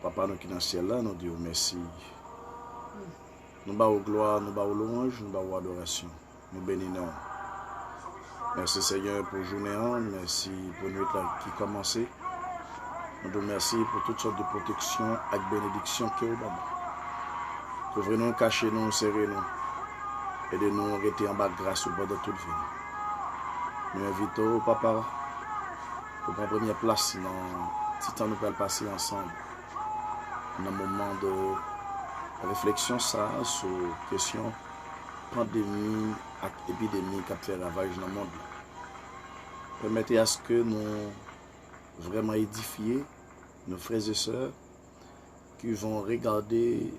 Papa, nous qui dans le ciel là, nous disons merci. Nous bavons gloire, nous bavons louange, nous bavons adoration. Nous bénissons. Merci Seigneur pour la journée, merci pour nous qui commence. Nous te remercions pour toutes sortes de protections et bénédictions que vous avez. Couvrez-nous, cachez-nous, serrez-nous. Aidez-nous à rester en bas de grâce au bord de toute vie. Nous invitons Papa pour prendre première place dans le temps nous allons passer ensemble. Dans un moment de réflexion ça, sur la question pandémie et épidémie qui a fait ravage dans le monde. Permettez à ce que nous vraiment édifier nos frères et sœurs qui vont regarder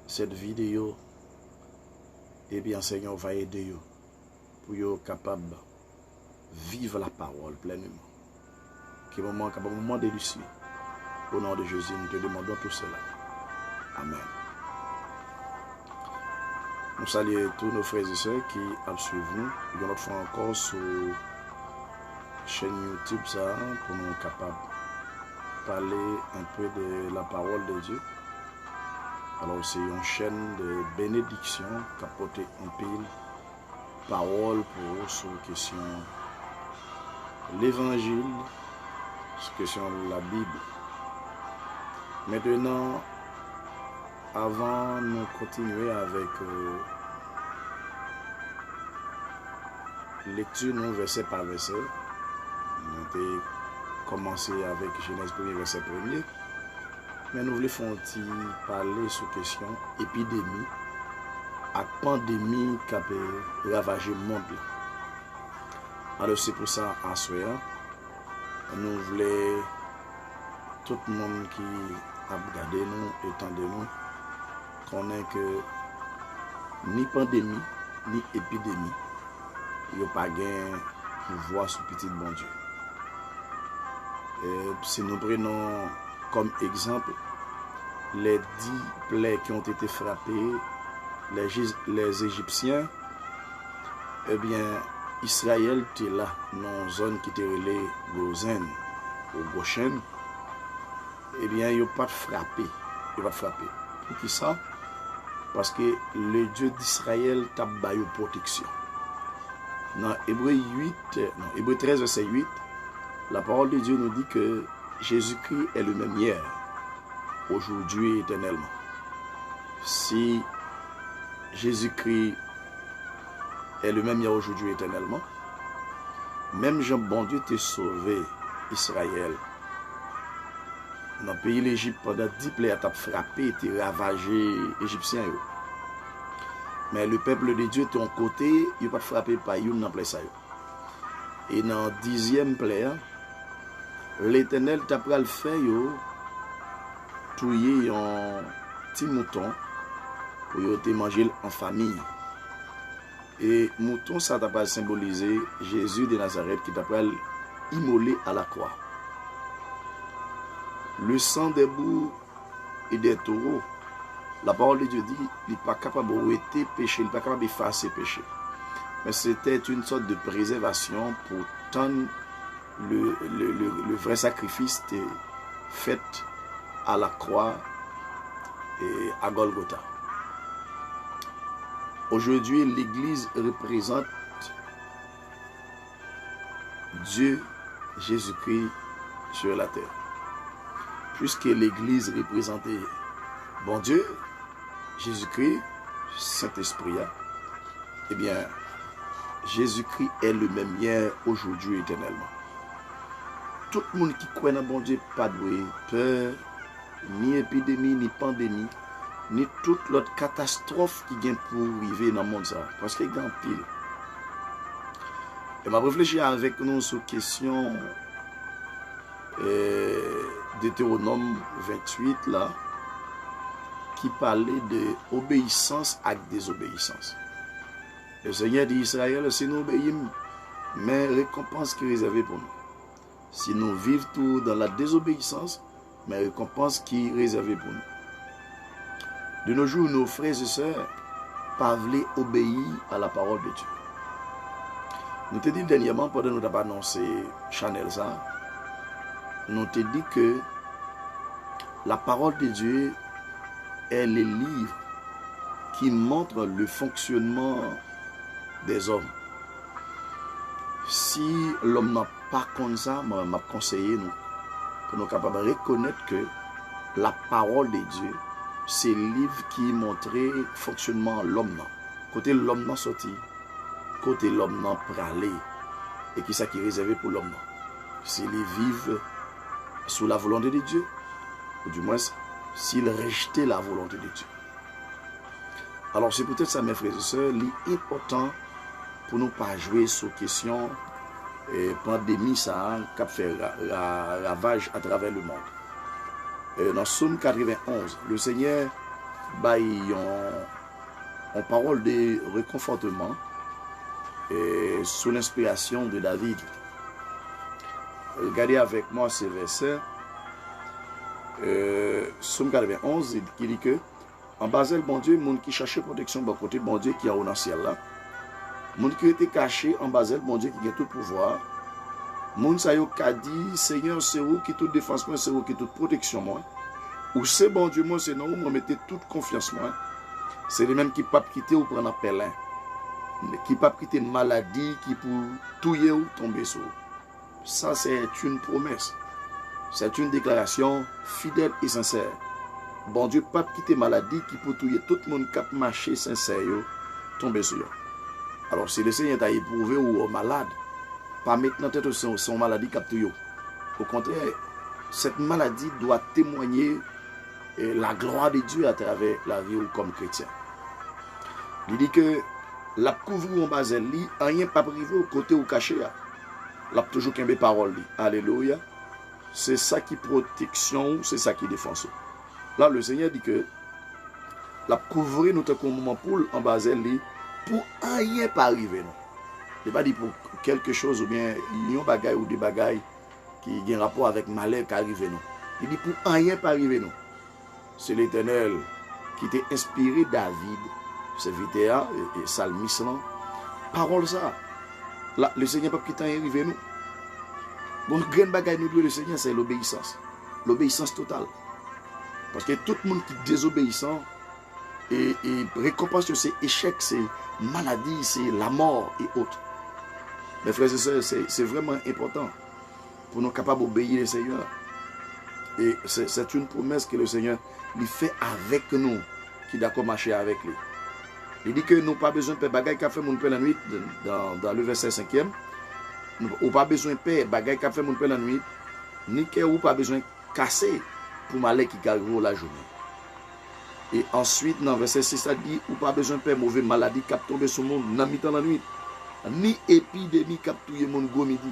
cette vidéo et bien Seigneur va aider eux pour être capable de vivre la parole pleinement. Qui est un moment délicieux. Au nom de Jésus, nous te demandons tout cela. Amen. Nous saluons tous nos frères et sœurs qui suivent nous. Une autre fois encore sur la chaîne YouTube ça, pour nous capables de parler un peu de la parole de Dieu. Alors c'est une chaîne de bénédiction qui apporte un pile parole pour eux sur la question de l'évangile, sur la question de la Bible. Maintenant, avant de nous continuer avec lecture nous verset par verset, nous avons commencé avec Genèse 1 verset 1er, mais nous voulons parler sur la question épidémie et pandémie qui a ravagé le monde. Alors c'est pour ça, à ce moment, nous voulons tout le monde qui a regardé nous, étendez nous, connaît que ni pandémie, ni épidémie, il n'y a pas de pouvoir sur petit bon Dieu. Et si nous prenons comme exemple les 10 plaies qui ont été frappées, les Égyptiens, eh bien, Israël était là, dans une zone qui était relée Gozen ou Goshen, eh bien, il n'y a pas frappé. Il va frapper. Pour qui ça? Parce que le Dieu d'Israël t'a baillé protection. Dans Hébreu 13, verset 8, la parole de Dieu nous dit que Jésus-Christ est le même hier, aujourd'hui et éternellement. Si Jésus-Christ est le même hier, aujourd'hui et éternellement, même Jean bon Dieu t'a sauvé Israël. Dans le pays l'Égypte, pendant 10 plaies t'a frappé, t'a ravagé les Égyptiens. Mais le peuple de Dieu était en côté, il n'a pas frappé par une dans ça. Et dans la 10e plaie, l'Éternel t'a pris le fait, tuer un petit mouton pour te manger en famille. Et mouton, ça t'a pas symbolisé Jésus de Nazareth qui t'a pris immolé à la croix. Le sang des boucs et des taureaux, la parole de Dieu dit, il n'est pas capable d'arrêter péché, il n'est pas capable d'effacer péché. Mais c'était une sorte de préservation pour tendre le vrai sacrifice fait à la croix et à Golgotha. Aujourd'hui, l'Église représente Dieu, Jésus-Christ sur la terre. Puisque l'Église représentait bon Dieu, Jésus-Christ, Saint-Esprit, eh bien, Jésus-Christ est le même hier, aujourd'hui et éternellement. Tout le monde qui croit dans bon Dieu, pas de peur, ni épidémie, ni pandémie, ni toute l'autre catastrophe qui vient pour arriver dans le monde. Parce qu'il y a un pile. Et je vais réfléchir avec nous sur la question Deutéronome 28 là, qui parlait de obéissance à désobéissance. Le Seigneur dit Israël, si nous obéissons, mais récompense qui est réservée pour nous. Si nous vivons tout dans la désobéissance, mais récompense qui est réservée pour nous. De nos jours, nos frères et sœurs parlent obéir à la parole de Dieu. Nous te dit dernièrement, pendant que nous avons annoncé Chanel ça, nous te dit que la parole de Dieu est le livre qui montre le fonctionnement des hommes. Si l'homme n'a pas comme ça, m'a conseillé nous, pour nous capables de reconnaître que la parole de Dieu, c'est le livre qui montre le fonctionnement de l'homme. Côté l'homme n'a sorti, côté l'homme n'a pralé, et qui ça qui est réservé pour l'homme. S'il vivent sous la volonté de Dieu, ou du moins s'il rejetait la volonté de Dieu. Alors c'est peut-être ça, mes frères et sœurs, l'important pour nous pas jouer sur question et pandémie ça qui a fait ravage à travers le monde. Dans Psaume 91, le Seigneur baille en parole de réconfortement sous l'inspiration de David. Regardez avec moi ces versets. Psaume 91, qui dit que en Basel, bon Dieu, monde qui cherchait protection, bon côté, bon Dieu qui a au dans le ciel là. Monde qui était caché en Basel, bon Dieu qui a tout pouvoir. Monde ça yo ka dit, Seigneur, c'est vous qui toute défense moi, c'est vous qui toute protection moi. Ou c'est bon Dieu moi, c'est non, moi mettez toute confiance moi. C'est les mêmes qui pas quitter ou prendre appel, qui pas quitter maladie, qui pour touiller ou tomber sur. Ça c'est une promesse. C'est une déclaration fidèle et sincère. Bon Dieu, pas quitter maladie qui peut tuer tout le monde qui a marché sincère, tomber sur eux. Alors, si le Seigneur t'a éprouvé ou malade, pas maintenant tête son maladie qui a tué. Au contraire, cette maladie doit témoigner la gloire de Dieu à travers la vie ou comme chrétien. Il dit que la couvre en bas li, rien pas privé au côté ou caché. La toujours qu'un parole. Alléluia. C'est ça qui protection, c'est ça qui défense. Là, le Seigneur dit que la couvrir nous comme moment pour en bas pour rien pas arriver. Il pas dit pour quelque chose ou bien il y a un bagage ou des bagailles qui ont un rapport avec malheur qui arrive nous. Il dit pour rien pas arriver nous. C'est l'Éternel qui t'a inspiré David, serviteur et psalmiste. Parole ça. Là, le Seigneur pas qui t'a arrivé nous. Bon, grand bagaille nous doit le Seigneur, c'est l'obéissance. L'obéissance totale. Parce que tout le monde qui est désobéissant et récompense c'est échec, c'est maladie, c'est la mort et autres. Mes frères et sœurs, c'est vraiment important pour nous capables d'obéir le Seigneur. Et c'est une promesse que le Seigneur lui fait avec nous, qui est d'accord marcher avec lui. Il dit que nous n'avons pas besoin de faire bagaille qu'a fait mon père la nuit, dans le verset 5e. Nous n'avons pas besoin de faire bagaille qu'a fait mon père la nuit, ni que nous pas besoin de casser pour m'aller qui arrive la journée. Et ensuite, dans le verset 6, ça dit, ou pas besoin de faire mauvaise maladie qui a tombé sur le monde dans mi-temps la nuit, ni épidémie qui a tué mon gros midi.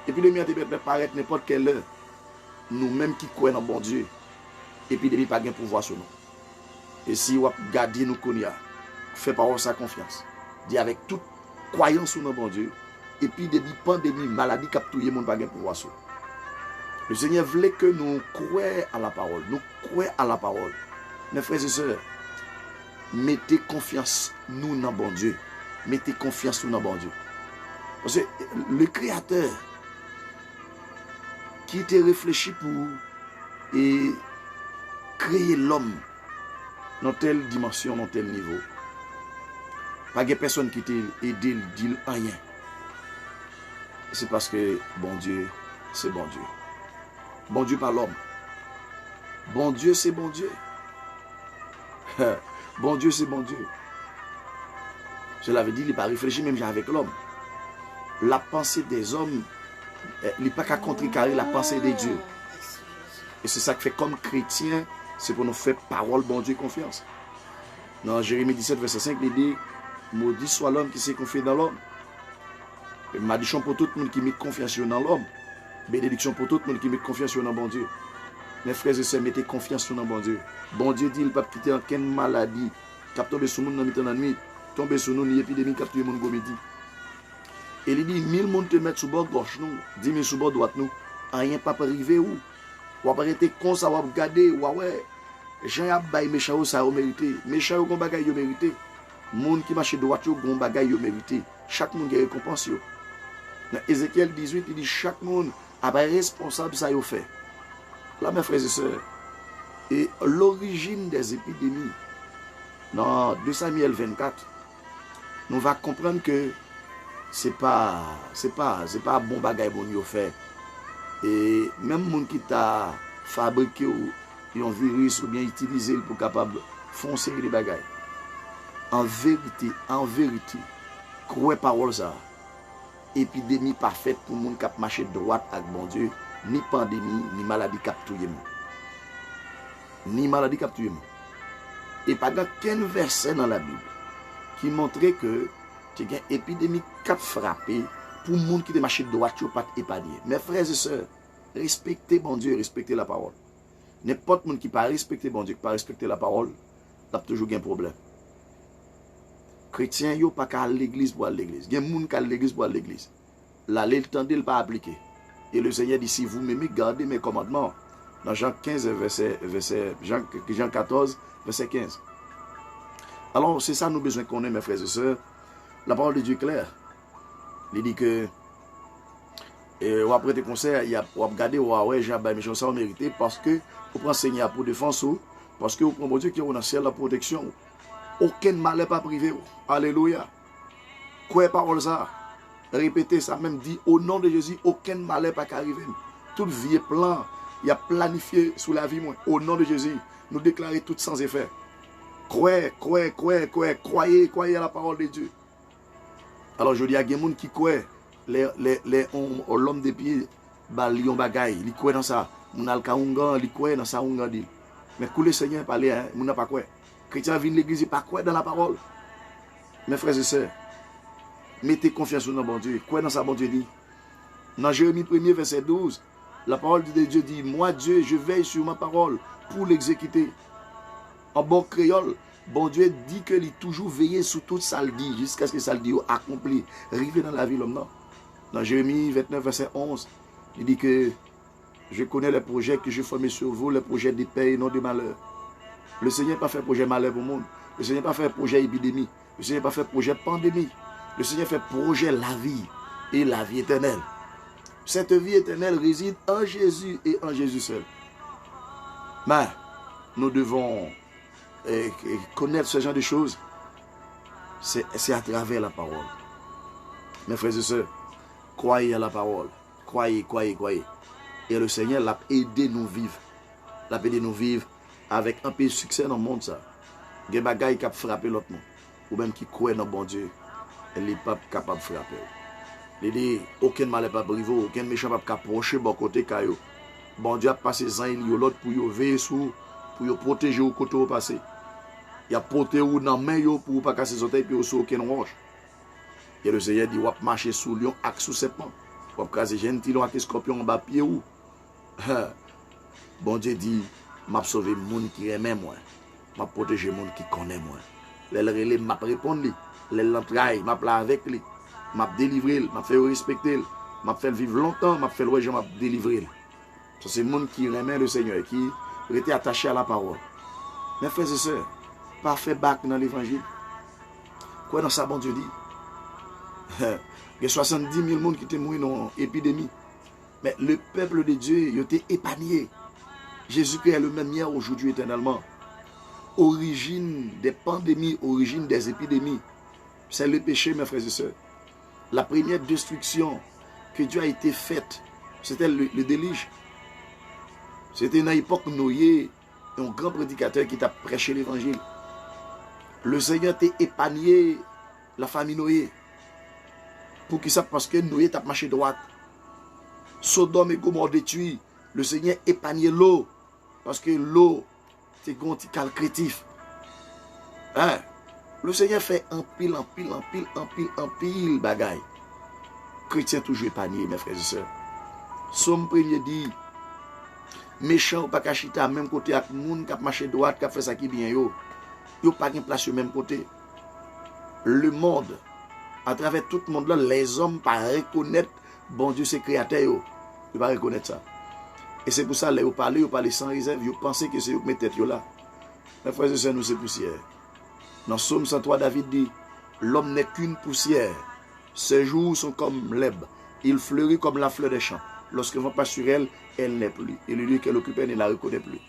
Épidémie a peut paraître n'importe quelle heure. Nous-mêmes qui croyons en bon Dieu, épidémie n'a pas de pouvoir sur nous. Et si vous gardez nous connaît, fait par sa confiance, dit avec toute croyance sur notre bon Dieu, épidémie, pandémie, maladie qui a tué mon pas de pouvoir sur nous. Le Seigneur voulait que nous croyons à la parole. Nous croyons à la parole. Mes frères et sœurs, mettez confiance nous dans bon Dieu. Mettez confiance nous dans bon Dieu. Parce que le Créateur qui était réfléchi pour créer l'homme dans telle dimension, dans tel niveau. Pas de personne qui t'a aidé, dit rien. C'est parce que bon Dieu, c'est bon Dieu. Bon Dieu par l'homme. Bon Dieu, c'est bon Dieu. Bon Dieu, c'est bon Dieu. Je l'avais dit, il n'a pas réfléchi même avec l'homme. La pensée des hommes, il n'a pas qu'à contrecarrer la pensée des dieux. Et c'est ça que fait comme chrétien, c'est pour nous faire parole, bon Dieu, confiance. Dans Jérémie 17, verset 5, il dit, maudit soit l'homme qui s'est confié dans l'homme. Malédiction pour tout le monde qui met confiance dans l'homme. Bénédiction pour tout le monde qui met confiance dans bon Dieu. Mes frères et sœurs, mettez confiance dans bon Dieu. Bon Dieu dit, il ne peut pas quitter aucune maladie. Cap tomber sur nous dans la nuit. Tomber sur nous, une épidémie cap tuer mon gomidi. Et il dit, 1000 monde te mettent sous bord gauche nous, 10 000 sous bord droite nous. Rien pas arriver où. Ou après être con, ça va regarder, ouais. Jean a bail méchant, ça a mérité. Méchant, on bagaille, mérité. Monde qui marche droite, on bagaille, mérité. Chaque monde a récompense. Dans Ézéchiel 18, il dit chaque monde a responsable ça y fait. Là, mes frères et sœurs, Et l'origine des épidémies, dans 2 Samuel 24, nous va comprendre que c'est pas bon bagay bon yo fait. Et même moun qui t'a fabriqué un virus ou bien utilisé pour capable foncer les bagailles. En vérité, croyez parole ça. Épidémie parfaite pour moun qui marcher droite avec bon Dieu, ni pandémie, ni maladie capturée. Ni maladie capturée. Et pas aucun verset dans la Bible qui montrait que il y a une épidémie qui a frappé pour les gens qui marchent de droite, qui ne sont pas épargnés. Mes frères et sœurs, respectez bon Dieu, respectez la parole. N'importe qui ne pas respecter bon Dieu, qui ne pas respecter la parole, il a toujours un problème. Chrétiens, ils ne sont pas à l'église pour aller à l'église. Il y a des gens qui à l'église pour aller à l'église. Là, ils ne pas appliquer. Et le Seigneur dit, si vous m'aimez, gardez mes commandements. Dans Jean 15, Jean 14, verset 15. Alors, c'est ça nous besoin qu'on ait, mes frères et sœurs. La parole de Dieu est claire. Il dit que, ou après tes conseils, ou regarder, ouais, j'ai un méchant, ça mérité, parce que vous prenez Seigneur pour défense, parce que vous prenez Dieu qui est dans le ciel la protection. Aucun mal n'est pas privé. Alléluia. Quoi parole ça? Répétez ça, même dit, au nom de Jésus, aucun mal n'est pas arrivé. Tout vie est plan, il a planifié sous la vie, moi. Au nom de Jésus, nous déclarer tout sans effet. Croyez à la parole de Dieu. Alors je dis à des gens qui croient, l'homme des pieds, lion bagaille, il croit dans ça. Mon alcaungan, il croit dans ça dit. Mais que le Seigneur parle, hein, mon n'a pas quoi. Chrétien vient de l'église, il pas quoi dans la parole. Mes frères et sœurs, mettez confiance dans bon Dieu. Quoi dans ça bon Dieu dit. Dans Jérémie 1er verset 12, la parole de Dieu dit, moi Dieu, je veille sur ma parole pour l'exécuter. En bon créole, bon Dieu dit que il toujours veillé sur tout ça le dit, jusqu'à ce que ça le dit accompli, arrivé dans la vie l'homme. Dans Jérémie 29, verset 11, il dit que je connais les projets que je formé sur vous, les projets de paix et non de malheur. Le Seigneur n'a pas fait projet malheur pour le monde. Le Seigneur n'a pas fait projet épidémie. Le Seigneur n'a pas fait projet pandémie. Le Seigneur fait projet la vie et la vie éternelle. Cette vie éternelle réside en Jésus et en Jésus seul. Mais nous devons connaître ce genre de choses. C'est à travers la parole. Mes frères et sœurs, croyez à la parole. Croyez. Et le Seigneur l'a aidé nous vivre. L'a aidé nous vivre avec un peu de succès dans le monde. Ça. Il y a des bagailles qui ont frappé l'autre monde. Ou même qui croient dans bon Dieu. Elle n'est pas capable de frapper. Il dit, aucun mal n'est pas privé, aucun méchant n'est pas approché de côté. Bon Dieu a passé les uns et l'autre pour veiller sur, pour protéger au côté au passé. Il a porté ou dans la main pour ne pas casser les oreilles et sur aucune roche. Et le Seigneur dit, on va marcher sous lion et sous serpent. On va casser gentil avec scorpion en bas pied ou. Bon Dieu dit, m'a sauvé les gens qui aiment moi. M'a protégé les gens qui connaissent moi. Les m'a répondu, les l'entraille, m'a plat avec lui. M'a délivré, m'a fait respecter, m'a fait vivre longtemps, m'a fait le m'a délivré. C'est les gens qui aiment le Seigneur, qui étaient attachés à la parole. Mes frères et sœurs, pas fait bac dans l'évangile. Quoi dans ça, bon Dieu dit? Il y a 70 000 personnes qui étaient morts dans l'épidémie. Mais le peuple de Dieu, il était épargné. Jésus-Christ est le même hier, aujourd'hui, éternellement. Origine des pandémies, origine des épidémies, c'est le péché, mes frères et sœurs. La première destruction que Dieu a été faite, c'était le déluge. C'était une époque Noé, un grand prédicateur qui t'a prêché l'évangile. Le Seigneur t'a épargné la famille Noé. Pour qui ça? Parce que Noé t'a marché droite. Sodome et Gomorrhe détruit. Le Seigneur épargné l'eau. Parce que l'eau, c'est un petit calcrétif. Hein? Le Seigneur fait un pile bagaille. Chrétien toujours épargné, mes frères et sœurs. Somme premier dit, méchant ou pas cachita à même côté avec moun qui a marché droite, qui a fait ça qui bien yo. Yo pas de place au même côté. Le monde, à travers tout le monde là, les hommes pas reconnaître bon Dieu c'est créateur yo. Ils pas reconnaître ça. Et c'est pour ça là, vous parlez sans réserve, vous pensez que c'est vous qui mettez tête là. Mes frères et sœurs, nous c'est poussière. Dans Somme 103, David dit, l'homme n'est qu'une poussière. Ses jours sont comme l'herbe. Il fleurit comme la fleur des champs. Lorsqu'elle ne va pas sur elle, elle n'est plus. Et le lieu qu'elle occupe, elle ne la reconnaît plus.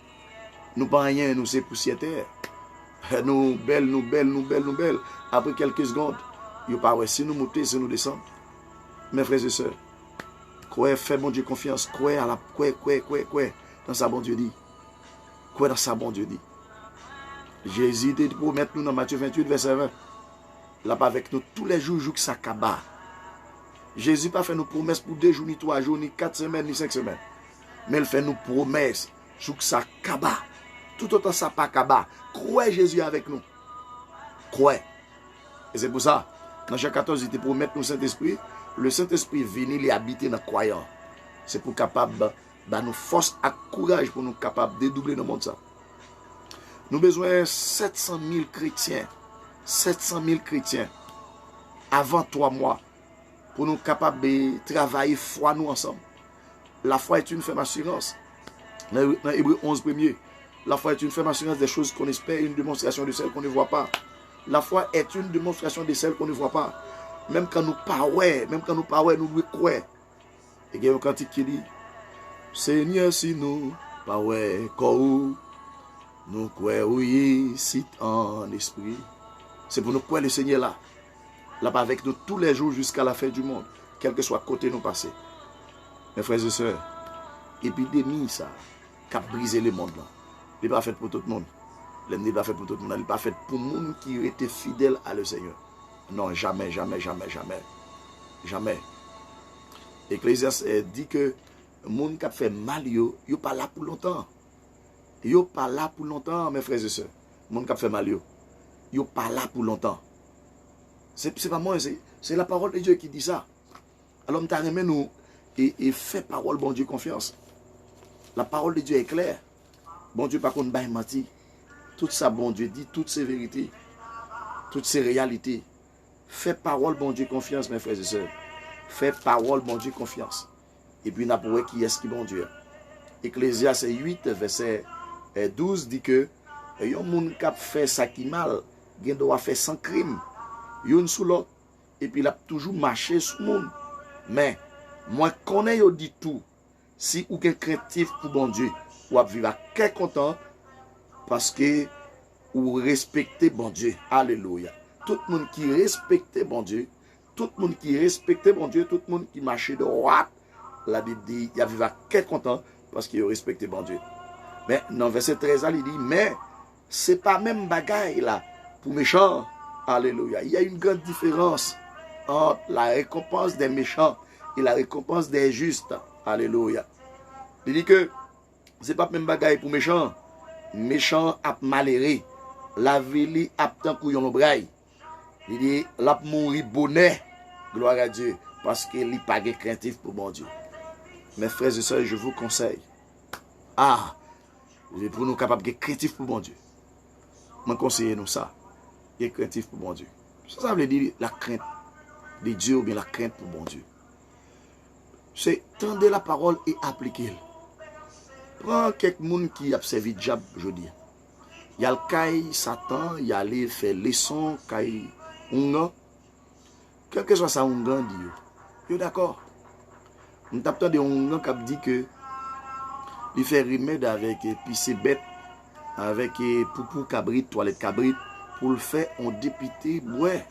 Nous pas rien, nous c'est poussière terre. Nous belles, nous belles, nous belles, nous belles. Après quelques secondes, yo pas ouais, si nous montons, si nous descendons. Mes frères et sœurs, croyez, fais bon Dieu confiance, croyez à la, croyez, dans sa bon Dieu dit. Croyez dans sa bon Dieu dit. Jésus dit pour mettre nous dans Matthieu 28, verset 20. Là, pas avec nous tous les jours, jour que ça kaba. Jésus pas fait nous promesses pour 2 jours, ni 3 jours, ni 4 semaines, ni 5 semaines. Mais il fait nous promesses, jour que ça kaba. Tout autant ça pas kaba. Croyez Jésus avec nous. Croyez. Et c'est pour ça, dans Jean 14, il te promet nous Saint-Esprit. Le Saint-Esprit vient, il est habité dans le croyant. C'est pour capable, nous force et courage pour nous capables de dédoubler dans le monde ça. Nous avons besoin de 700 000 chrétiens. 700 000 chrétiens. Avant 3 mois. Pour nous capables de travailler foi nous ensemble. La foi est une ferme assurance. Dans Hébreux 11 premier. La foi est une ferme assurance des choses qu'on espère, une démonstration de celles qu'on ne voit pas. La foi est une démonstration de celles qu'on ne voit pas. Même quand nous parlons, nous devons croire. Et il y a un cantique qui dit, Seigneur, si nous parlons, nous croyons ici en esprit. C'est pour nous croire le Seigneur là. Là-bas avec nous tous les jours jusqu'à la fin du monde. Quel que soit côté nous passer. Mes frères et sœurs, l'épidémie ça, qui a brisé le monde là. Il n'est pas fait pour tout le monde. Il n'est pas fait pour tout le monde. Il n'est pas fait pour le monde qui était fidèle à le Seigneur. Non, jamais, jamais, jamais, jamais. Jamais. Ecclésiaste dit que le monde qui a fait mal, il n'est pas là pour longtemps. Il n'est pas là pour longtemps, mes frères et sœurs. Le monde qui a fait mal, il n'est pas là pour longtemps. C'est pas moi, c'est la parole de Dieu qui dit ça. Alors, nous nous et fait parole, bon Dieu, confiance. La parole de Dieu est claire. Bon Dieu, par contre, bah, menti. Tout ça, bon Dieu dit, toutes ces vérités, toutes ces réalités. Fais parole, bon Dieu, confiance, mes frères et sœurs. Fais parole, bon Dieu, confiance. Et puis, n'a pas qui est-ce qui, bon Dieu. Ecclésiaste 8, verset 12, dit que yon moun kap fait ça qui mal, gen doit faire sans crime. Yon sous l'autre. Et puis, il a toujours marché sous le monde. Mais, moi, connais yo dit tout. Si ou êtes créatif pour bon Dieu, ou vivre à quel content, parce que ou respectez bon Dieu. Alléluia. Tout le monde qui respecte bon Dieu, tout le monde qui respecte bon Dieu, tout le monde qui marche de droite, la Bible dit, il a vivre à quel content, parce qu'il respecte bon Dieu. Mais dans verset 13, il dit, mais c'est pas même bagaille là, pour méchants. Alléluia. Il y a une grande différence entre la récompense des méchants et la récompense des justes. Alléluia. Il dit que c'est pas même bagaille pour méchants. Méchants a maléré. La vie a tant couillon braille. Il dit la mourir bonnet. Gloire à Dieu. Parce qu'il n'est pas craintif pour bon Dieu. Mes frères et sœurs, je vous conseille. Pour nous capables de craintif pour bon Dieu. Je conseille nous ça. Et craintif pour bon Dieu. Ça veut dire la crainte de Dieu ou bien la crainte pour bon Dieu. C'est tendre la parole et appliquer. Prends quelqu'un qui a servi le diable, je dis. Il y a le caille Satan, il y a les faire leçon, caille Ungan. Quel que soit ça, Ungan dit. Yo d'accord. On tape de Ungan qui dit que il fait remède avec pissé bête, avec poupou cabrit, toilette cabrit, pour le faire en dépité, ouais.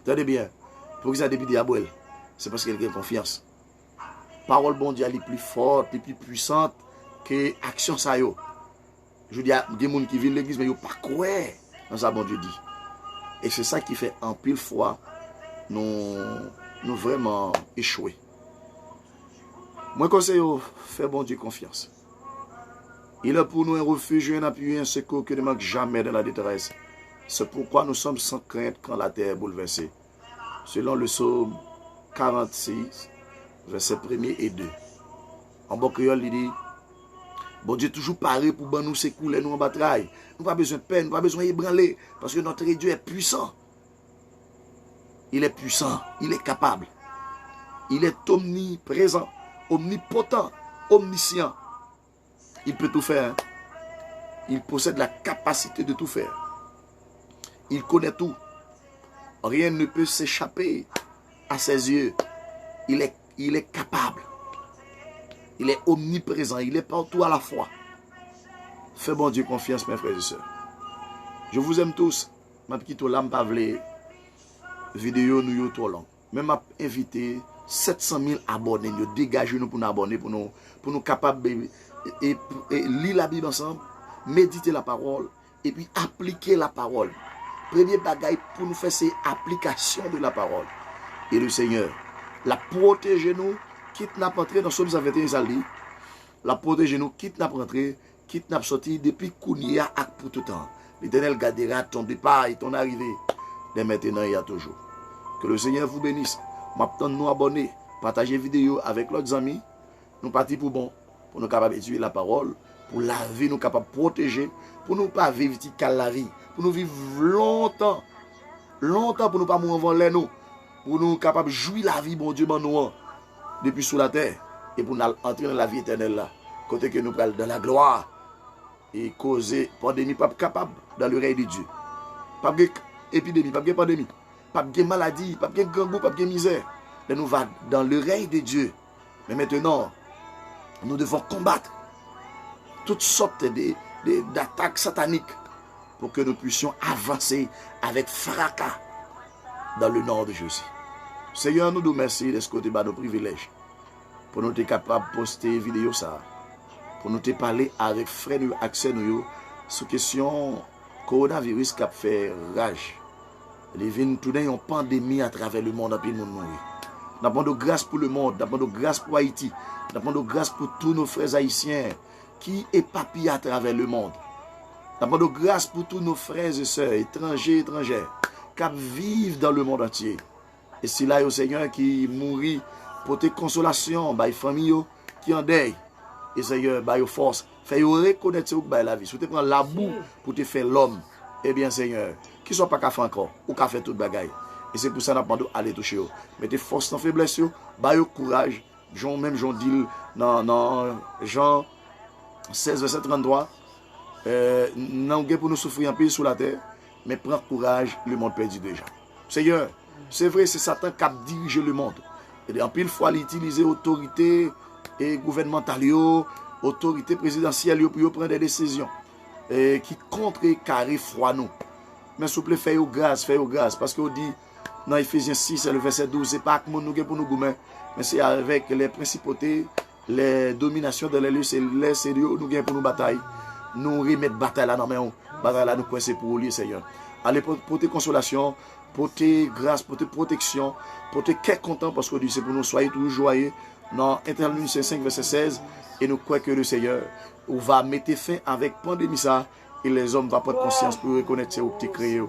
Tenez bien. Pour que ça dépité à boire, c'est parce qu'il a confiance. Parole bon Dieu est plus forte et plus puissante que action ça yo. Je dis à des gens qui viennent l'église mais yo pas croire dans ça bon Dieu dit. Et c'est ça qui fait en pile fois nous vraiment échouer. Moi conseille faire bon Dieu confiance. Il est pour nous un refuge, un appui, un secours qui ne manque jamais dans la détresse. C'est pourquoi nous sommes sans crainte quand la terre est bouleversée. Selon le psaume 46, verset 1er et 2. En bon créole, il dit, bon Dieu toujours paré pour nous secouer, nous en bataille. Nous n'avons pas besoin de peine, nous n'avons pas besoin d'ébranler, parce que notre Dieu est puissant. Il est puissant, il est capable. Il est omniprésent, omnipotent, omniscient. Il peut tout faire. Il possède la capacité de tout faire. Il connaît tout. Rien ne peut s'échapper à ses yeux. Il est capable. Il est omniprésent. Il est partout à la fois. Fais bon Dieu confiance, mes frères et sœurs. Je vous aime tous. Je vais quitter l'âme pas vidéo nous trop long. Même m'a invité 700 000 abonnés, nous dégager nous pour nous abonner pour nous capables et lire la Bible ensemble, méditer la parole et puis appliquer la parole. Premier bagaille pour nous faire c'est application de la parole. Et le Seigneur la protéger nous, quitte n'a pas entré dans Somme 21 ça dit, la protéger nous, quitte n'a pas entré, quitte n'a pas sorti depuis Kounia à pour tout temps. L'Éternel gardera ton départ et ton arrivée dès maintenant et à toujours. Que le Seigneur vous bénisse. Maintenant nous abonner, partager vidéo avec l'autre amis. Nous partons pour nous capables d'étudier la parole, pour la vie nous capables de protéger, pour nous pas vivre la vie, pour nous vivre longtemps pour nous pas mourir avant l'air nous, pour nous capables de jouir la vie bon Dieu bon nous depuis sous la terre et pour nous entrer dans la vie éternelle là, côté que nous prenons dans la gloire et causer pandémie pas capable dans l'oreille de Dieu. Pas de épidémie, pas de pandémie, pas de maladie, pas de gangou, pas de misère. Mais nous va dans l'oreille de Dieu. Mais maintenant, nous devons combattre toutes sortes d'attaques sataniques pour que nous puissions avancer avec fracas dans le nom de Jésus. Seigneur, nous nous remercions de ce côté de nos privilèges pour nous être capables de poster vidéo ça, pour nous te parler avec frère nous accès nous sur question coronavirus qui a fait rage. Il vient tout d'un une pandémie à travers le monde, puis nous mourir. Nous demandons grâce pour le monde, nous demandons grâce pour Haïti, nous demandons grâce pour tous nos frères haïtiens qui éparpillent à travers le monde. Nous demandons grâce pour tous nos frères et sœurs, étrangères, qui vivent dans le monde entier. Et c'est là, au Seigneur, qui mourit pour tes consolations, les familles qui en deuil. Et Seigneur, par force, fais reconnaître la vie. Si tu prends la boue pour te faire l'homme, eh bien, Seigneur, qui ne soit pas qu'à faire encore, ou qu'à faire toute bagaille. Et c'est pour ça que nous demandons aller toucher. Mettez force dans la faiblesse, baillez courage. Même Jean dit dans Jean 16, verset 33, non pour nous souffrir un peu sur la terre, mais prends courage, le monde perdu déjà. Seigneur, c'est vrai, c'est Satan qui a dirigé le monde. Et en pile fois, il utilise l'autorité gouvernementale, autorité présidentielle pour prendre des décisions qui contrecarrent foi nous. Mais s'il vous plaît, faites grâce, parce qu'on dit dans Ephésiens 6, le verset 12, c'est pas que nous pour nous gouverner, mais c'est avec les principautés, les dominations de les lieux célestes, nous gagnons pour nous bataille. Nous remettre bataille là dans nous, bataille là nous coincer pour lui, Seigneur. Allez pour tes consolations, pour tes grâces, pour tes protections, pour tes cœurs contents, parce que Dieu c'est pour nous soyez toujours joyeux. Dans Interlude 5, verset 16, et nous croyons que le Seigneur va mettre fin avec pandémie ça, et les hommes vont prendre conscience pour reconnaître ce que tu créé.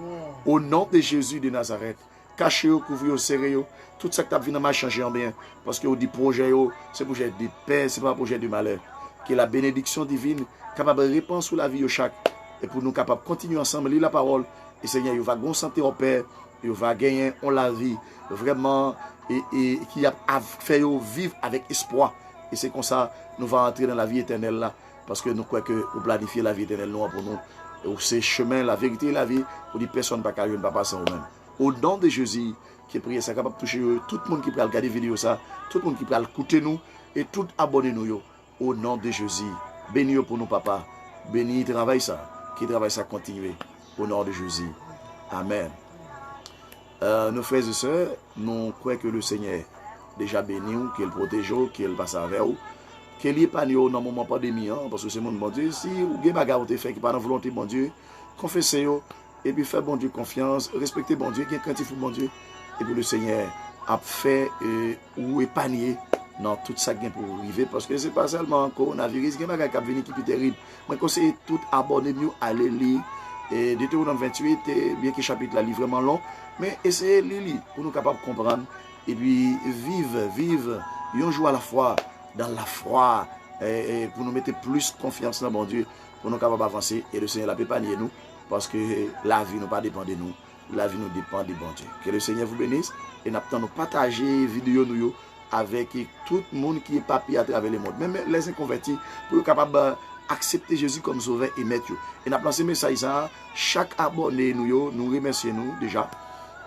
Au nom de Jésus de Nazareth, cachez-vous, couvrez-vous, serrez-vous, tout ça que tu as vu dans ma changer en bien, parce que vous dit projet, c'est projet de paix, c'est pas un projet de malheur. Que la bénédiction divine capable de répondre sur la vie de chaque, et pour nous capables de continuer ensemble, lire la parole, et Seigneur, il va bon santé au Père, il va gagner en la vie, vraiment, et qui a fait vivre avec espoir. Et c'est comme ça, nous allons entrer dans la vie éternelle là, parce que nous croyons que nous planifions la vie éternelle pour nous. Et c'est chemin, la vérité et la vie, pour dire personne ne va pas passer au même. Au nom de Jésus, qui est prié, c'est capable de toucher tout le monde qui peut regarder la vidéo ça, tout le monde qui peut écouter nous, et tout abonner nous. Au nom de Jésus, bénis pour nous, papa. Bénis, travaille ça, qui travaille ça, continuer. Au nom de Jésus. Amen. Nos frères et sœurs, nous croyons que le Seigneur déjà béni, qu'il protège, qu'il passe avec vous, qu'il n'y ait pas dans le moment de pandémie, parce que c'est mon bon Dieu. Si vous avez des bagages qui ne sont pas dans la volonté de bon Dieu, confessez-vous, et puis faites bon Dieu confiance, respectez bon Dieu, qui est craintif bon Dieu, et puis le Seigneur a fait ou épargné dans tout ça qui est pour arriver, parce que ce n'est pas seulement un coronavirus, il y a des bagages qui viennent qui sont terribles. Je conseille tout abonner mieux, aller lire. Et Deutéronome 28, bien que le chapitre là est vraiment long, mais essayez de lire pour nous capables de comprendre. Et puis vivre, un jour à la fois, dans la foi, et pour nous mettre plus confiance dans mon Dieu, pour nous capables d'avancer. Et le Seigneur l'a épargné nous, parce que la vie ne pas dépend de nous, la vie nous dépend de bon Dieu. Que le Seigneur vous bénisse, et nous nous partager les vidéos nous avec tout le monde qui est papier à travers le monde, même les inconvertis, pour être capables accepter Jésus comme sauveur et maître. Et nous avons lancé message ça, chaque abonné nous remercions nous déjà.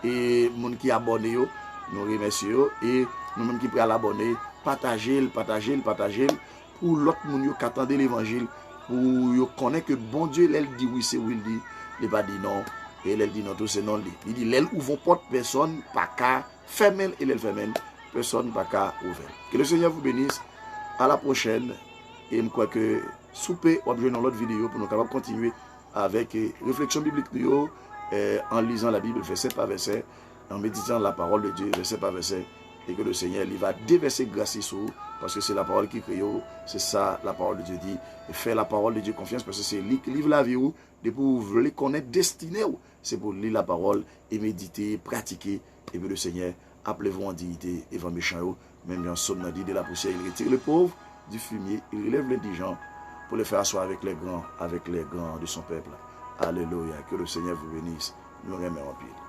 Et les gens qui abonnent, nous remercions. Et nous qui prêts à l'abonner, partagez pour l'autre monde qui attend l'évangile pour connaître que bon Dieu, elle dit oui, c'est oui, il pas dit non. Et elle dit non, tout c'est non. Il dit, elle ouvre porte, personne pas qu'à fermer, et elle ferme, personne pas qu'à ouvrir. Que le Seigneur vous bénisse. À la prochaine. Et je crois que souper, on va jouer dans l'autre vidéo pour nous capables continuer avec réflexion biblique en lisant la Bible verset par verset, en méditant la parole de Dieu verset par verset, et que le Seigneur il va déverser grâce sur vous, parce que c'est la parole qui crée, c'est ça la parole de Dieu dit. Et faire la parole de Dieu confiance, parce que c'est lui qui livre la vie, de pour vous voulez connaître destinée, c'est pour lire la parole et méditer, pratiquer, et que le Seigneur appelez-vous en dignité et vos méchants, même bien somme dit de la poussière, il retire les pauvres du fumier, il relève les indigents pour les faire asseoir avec les grands de son peuple. Alléluia, que le Seigneur vous bénisse, nous remercions en pile.